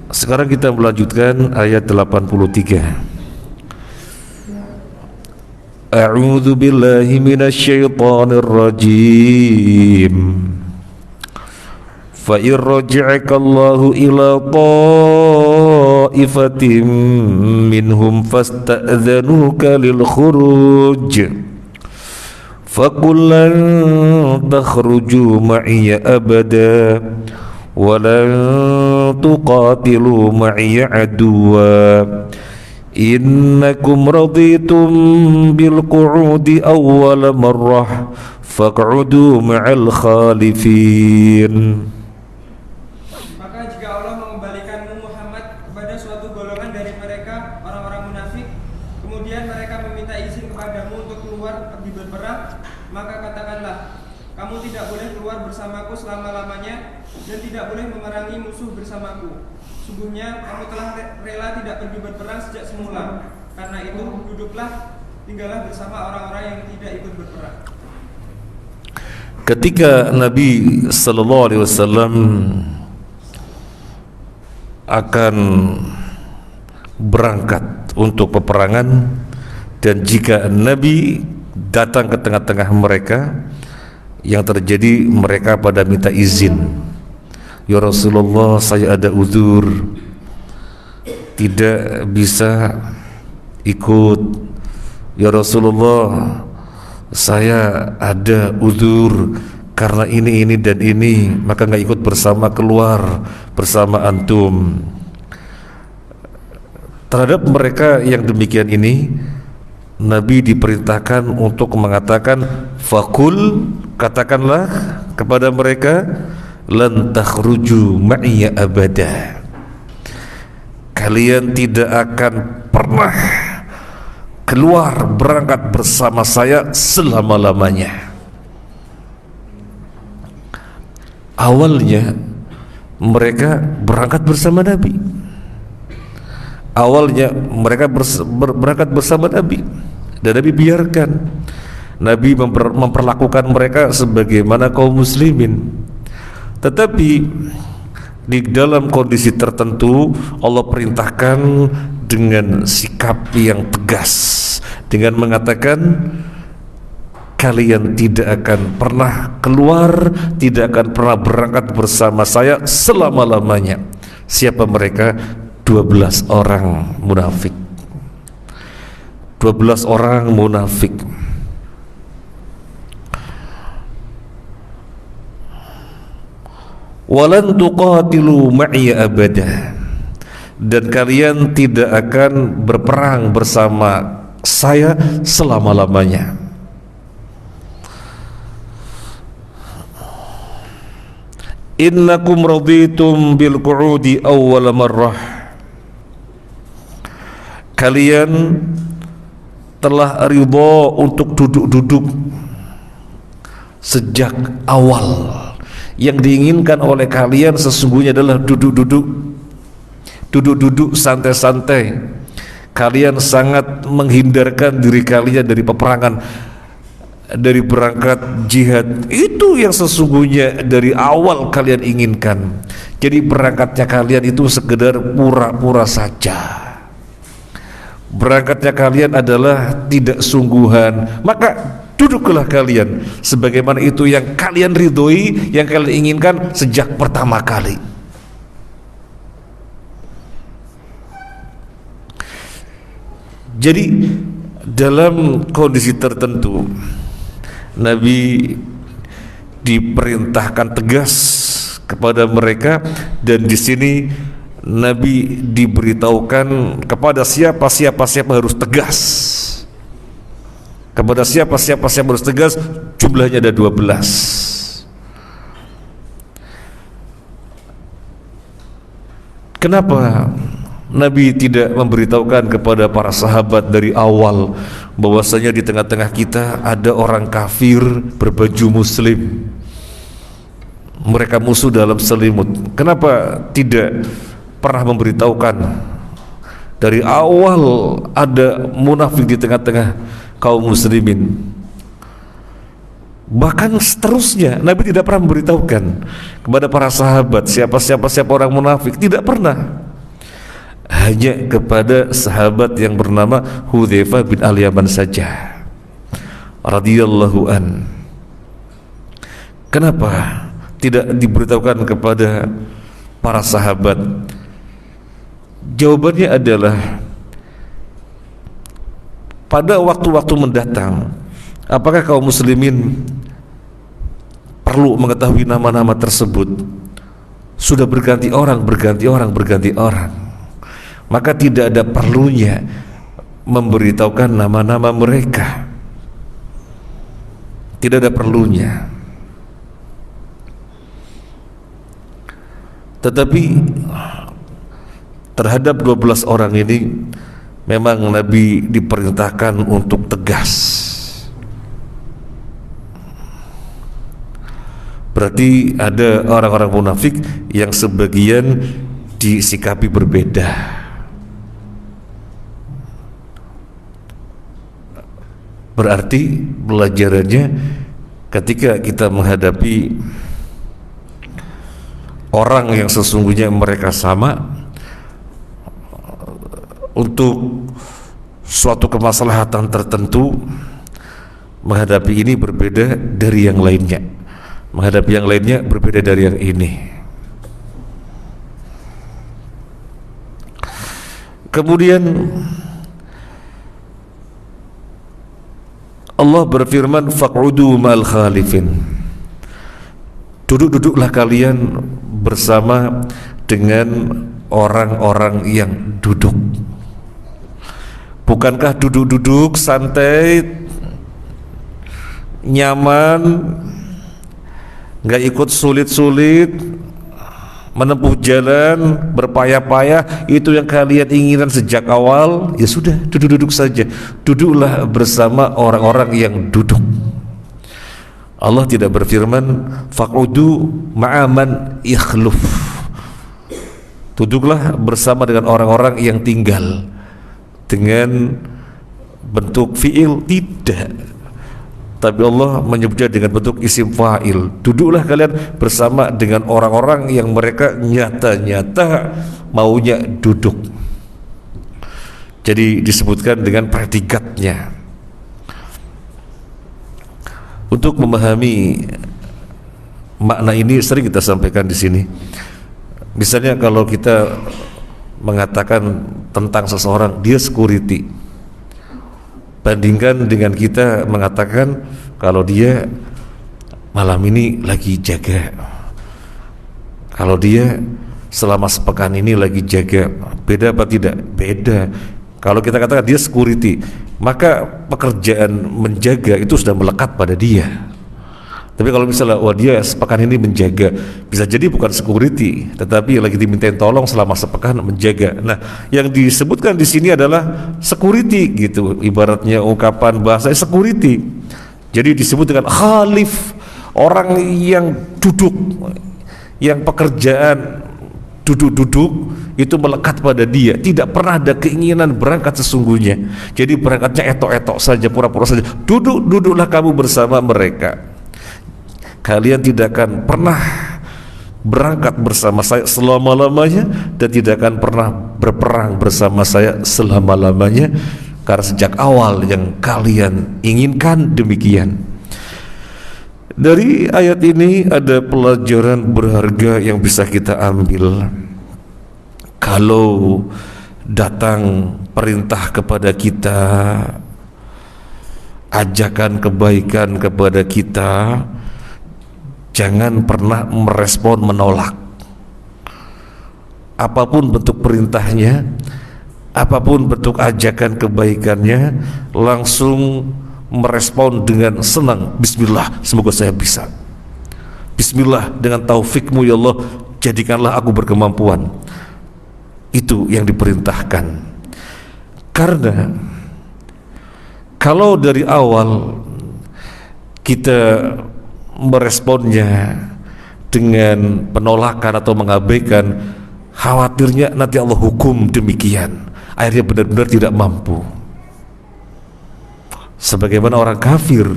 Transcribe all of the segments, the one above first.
Sekarang kita melanjutkan ayat 83. A'udzu billahi minasyaitonir rajim. Fa in raja'aka Allahu ila ta'ifatin minhum fasta'dhanuka lil khuruj faqul lan takhruju ma'iya abada walan tuqatilu ma'iya aduwa innakum raditum bil qu'udi awwala marrah faq'udu ma'al khalifin. Maka jika Allah mengembalikanmu Muhammad kepada suatu golongan dari mereka, orang-orang munafik, kemudian mereka meminta izin kepadamu untuk keluar pergi berperang, maka katakanlah, kamu tidak boleh keluar bersamaku selama-lamanya dan tidak boleh memerangi musuh bersamaku. Sungguhnya kamu telah rela tidak pergi berperang sejak semula. Karena itu duduklah, tinggallah bersama orang-orang yang tidak ikut berperang. Ketika Nabi sallallahu alaihi wasallam akan berangkat untuk peperangan, dan jika Nabi datang ke tengah-tengah mereka, yang terjadi mereka pada minta izin. Ya Rasulullah, saya ada uzur, tidak bisa ikut. Ya Rasulullah, saya ada uzur karena ini dan ini, maka nggak ikut keluar bersama antum. Terhadap mereka yang demikian ini, Nabi diperintahkan untuk mengatakan fakul, katakanlah kepada mereka, lan takhruju ma'iya abada, kalian tidak akan pernah keluar berangkat bersama saya selama-lamanya. Awalnya mereka berangkat bersama Nabi. Awalnya mereka berangkat bersama Nabi, dan Nabi biarkan. Nabi memperlakukan mereka sebagaimana kaum muslimin. Tetapi di dalam kondisi tertentu Allah perintahkan dengan sikap yang tegas, dengan mengatakan kalian tidak akan pernah keluar, tidak akan pernah berangkat bersama saya selama-lamanya. Siapa mereka? 12 orang munafik. 12 orang munafik. Walan tuqatilu ma'iya abada, dan kalian tidak akan berperang bersama saya selama-lamanya. Innakum raditum bil qu'udi awwal marrah, kalian telah ridha untuk duduk-duduk sejak awal. Yang diinginkan oleh kalian sesungguhnya adalah duduk-duduk santai-santai. Kalian sangat menghindarkan diri kalian dari peperangan, dari berangkat jihad. Itu yang sesungguhnya dari awal kalian inginkan. Jadi berangkatnya kalian itu sekedar pura-pura saja. Berangkatnya kalian adalah tidak sungguhan. Maka duduklah kalian sebagaimana itu yang kalian ridhoi, yang kalian inginkan sejak pertama kali. Jadi dalam kondisi tertentu Nabi diperintahkan tegas kepada mereka, dan di sini Nabi diberitahukan kepada siapa harus tegas. Kepada siapa harus tegas, jumlahnya ada 12. Kenapa Nabi tidak memberitahukan kepada para sahabat dari awal bahwasanya di tengah-tengah kita ada orang kafir berbaju muslim, mereka musuh dalam selimut? Kenapa tidak pernah memberitahukan dari awal ada munafik di tengah-tengah kaum muslimin? Bahkan seterusnya Nabi tidak pernah memberitahukan kepada para sahabat siapa orang munafik, tidak pernah. hanya kepada sahabat yang bernama Hudzaifah bin Al-Yaman saja radhiyallahu an. Kenapa tidak diberitahukan kepada para sahabat? Jawabannya adalah pada waktu-waktu mendatang, apakah kaum muslimin perlu mengetahui nama-nama tersebut? Sudah berganti orang, maka tidak ada perlunya memberitahukan nama-nama mereka. Tidak ada perlunya. Tetapi terhadap 12 orang ini memang Nabi diperintahkan untuk tegas. Berarti ada orang-orang munafik yang sebagian disikapi berbeda. Berarti pelajarannya ketika kita menghadapi orang yang sesungguhnya mereka sama, untuk suatu kemaslahatan tertentu, menghadapi ini berbeda dari yang lainnya, menghadapi yang lainnya berbeda dari yang ini. Kemudian Allah berfirman, faq'udu ma'al khalifin, duduk-duduklah kalian bersama dengan orang-orang yang duduk. Bukankah duduk-duduk santai, nyaman, gak ikut sulit-sulit, menempuh jalan, berpayah-payah, itu yang kalian inginkan sejak awal? Ya sudah, duduk-duduk saja. Duduklah bersama orang-orang yang duduk. Allah tidak berfirman faq'udu ma'aman ikhluf, duduklah bersama dengan orang-orang yang tinggal dengan bentuk fi'il, tidak. Tapi Allah menyebutnya dengan bentuk isim fa'il. Duduklah kalian bersama dengan orang-orang yang mereka nyata-nyata maunya duduk. Jadi disebutkan dengan predikatnya. Untuk memahami makna ini sering kita sampaikan di sini. Misalnya kalau kita mengatakan tentang seseorang dia security, bandingkan dengan kita mengatakan kalau dia malam ini lagi jaga, kalau dia selama sepekan ini lagi jaga. Beda apa tidak? Beda. Kalau kita katakan dia security, maka pekerjaan menjaga itu sudah melekat pada dia. Tapi kalau misalnya wah dia sepekan ini menjaga, bisa jadi bukan security, tetapi lagi dimintain tolong selama sepekan menjaga. Nah, yang disebutkan di sini adalah security gitu, ibaratnya ungkapan bahasa security. Jadi disebut dengan khalif, orang yang duduk, yang pekerjaan duduk-duduk itu melekat pada dia, tidak pernah ada keinginan berangkat sesungguhnya. Jadi berangkatnya etok-etok saja, pura-pura saja. Duduklah kamu bersama mereka. Kalian tidak akan pernah berangkat bersama saya selama-lamanya dan tidak akan pernah berperang bersama saya selama-lamanya, karena sejak awal yang kalian inginkan demikian. Dari ayat ini ada pelajaran berharga yang bisa kita ambil. Kalau datang perintah kepada kita, ajakan kebaikan kepada kita, jangan pernah merespon menolak. Apapun bentuk perintahnya, apapun bentuk ajakan kebaikannya, langsung merespon dengan senang. Bismillah, semoga saya bisa. Bismillah, dengan taufikmu ya Allah, jadikanlah aku berkemampuan. Itu yang diperintahkan. Karena kalau dari awal kita meresponnya dengan penolakan atau mengabaikan, khawatirnya nanti Allah hukum demikian, akhirnya benar-benar tidak mampu. Sebagaimana orang kafir,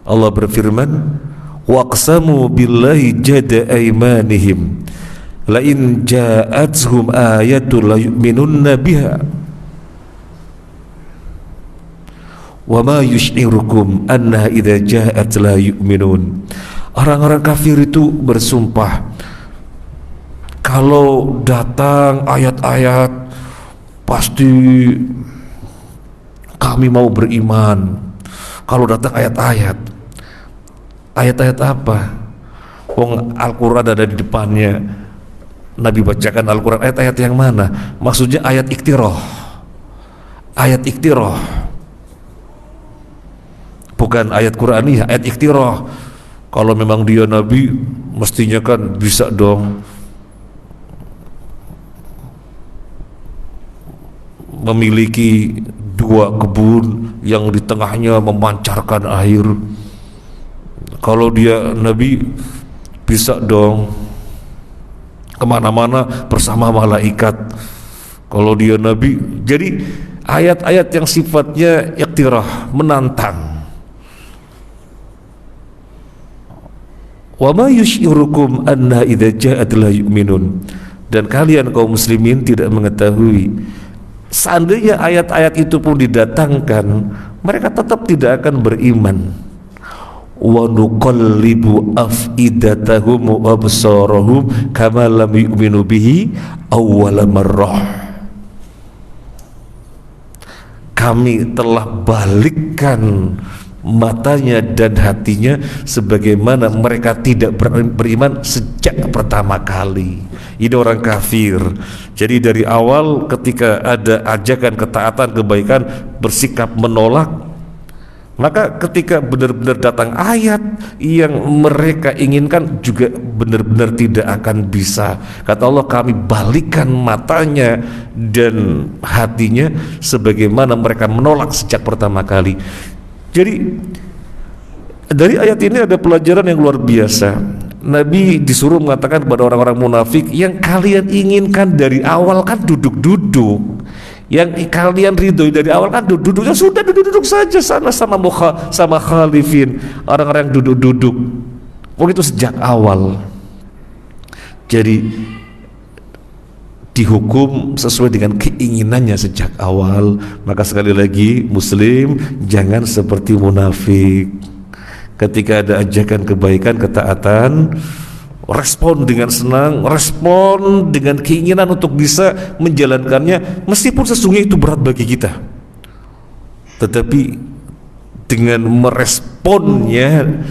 Allah berfirman, waqsamu billahi jada aimanihim la in ja'atuhum ayatun la yu'minunna biha wa ma yush'irukum annaha idza ja'at la yu'minun. Orang-orang kafir itu bersumpah, kalau datang ayat-ayat pasti kami mau beriman. Kalau datang ayat-ayat apa? Wong Al-Quran ada di depannya, Nabi bacakan Al-Quran. Ayat-ayat yang mana? Maksudnya ayat iktirah. Ayat iktirah, bukan ayat Quraniyah, ayat iktirah. Kalau memang dia Nabi, mestinya kan bisa dong memiliki 2 kebun yang di tengahnya memancarkan air. Kalau dia Nabi, bisa dong kemana-mana bersama malaikat. Kalau dia Nabi, jadi ayat-ayat yang sifatnya iktirah, menantang. Wa ma yush'irukum anna idza ja'at la yu'minun. Dan kalian kaum muslimin tidak mengetahui, seandainya ayat-ayat itu pun didatangkan, mereka tetap tidak akan beriman. Wa nuqallibu afidatahum wa absarahum kama lam yu'minu bihi awwala marrah. Kami telah balikkan matanya dan hatinya sebagaimana mereka tidak beriman sejak pertama kali. Ini orang kafir. Jadi dari awal ketika ada ajakan ketaatan kebaikan bersikap menolak. Maka ketika benar-benar datang ayat yang mereka inginkan juga benar-benar tidak akan bisa. Kata Allah, kami balikan matanya dan hatinya sebagaimana mereka menolak sejak pertama kali. Jadi dari ayat ini ada pelajaran yang luar biasa. Nabi disuruh mengatakan kepada orang-orang munafik, yang kalian inginkan dari awal kan duduk-duduk, yang kalian ridhoi dari awal kan duduk-duduk, ya sudah duduk-duduk saja sana sama khalifin, orang-orang yang duduk-duduk. Itu sejak awal. Jadi dihukum sesuai dengan keinginannya sejak awal. Maka sekali lagi, muslim jangan seperti munafik. Ketika ada ajakan kebaikan, ketaatan, respon dengan senang, respon dengan keinginan untuk bisa menjalankannya, meskipun sesungguhnya itu berat bagi kita. Tetapi dengan meresponnya,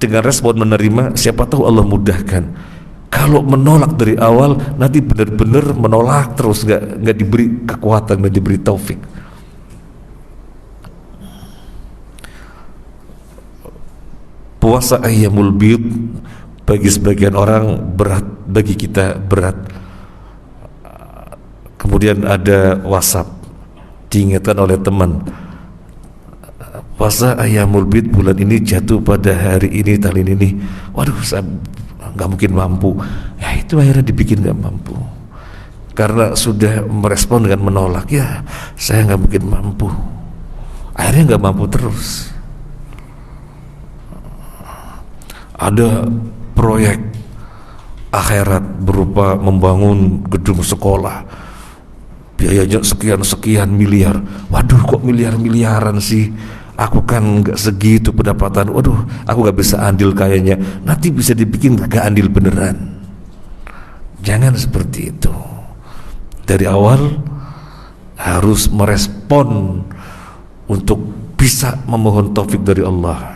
dengan respon menerima, siapa tahu Allah mudahkan. Kalau menolak dari awal, nanti benar-benar menolak terus, nggak diberi kekuatan, nggak diberi taufik. Puasa Ayyamul Bid bagi sebagian orang berat, bagi kita berat. Kemudian ada WhatsApp, diingatkan oleh teman, puasa Ayyamul Bid bulan ini jatuh pada hari ini, tahun ini. Waduh, saya nggak mungkin mampu. Ya itu akhirnya dibikin nggak mampu karena sudah merespon dengan menolak. Ya saya nggak mungkin mampu, akhirnya nggak mampu terus. Ada proyek akhirat berupa membangun gedung sekolah, biayanya sekian miliar. Waduh, kok miliaran sih, aku kan nggak segitu pendapatan. Waduh, aku nggak bisa andil kayaknya. Nanti bisa dibikin gak andil beneran. Jangan seperti itu. Dari awal harus merespon untuk bisa memohon taufik dari Allah.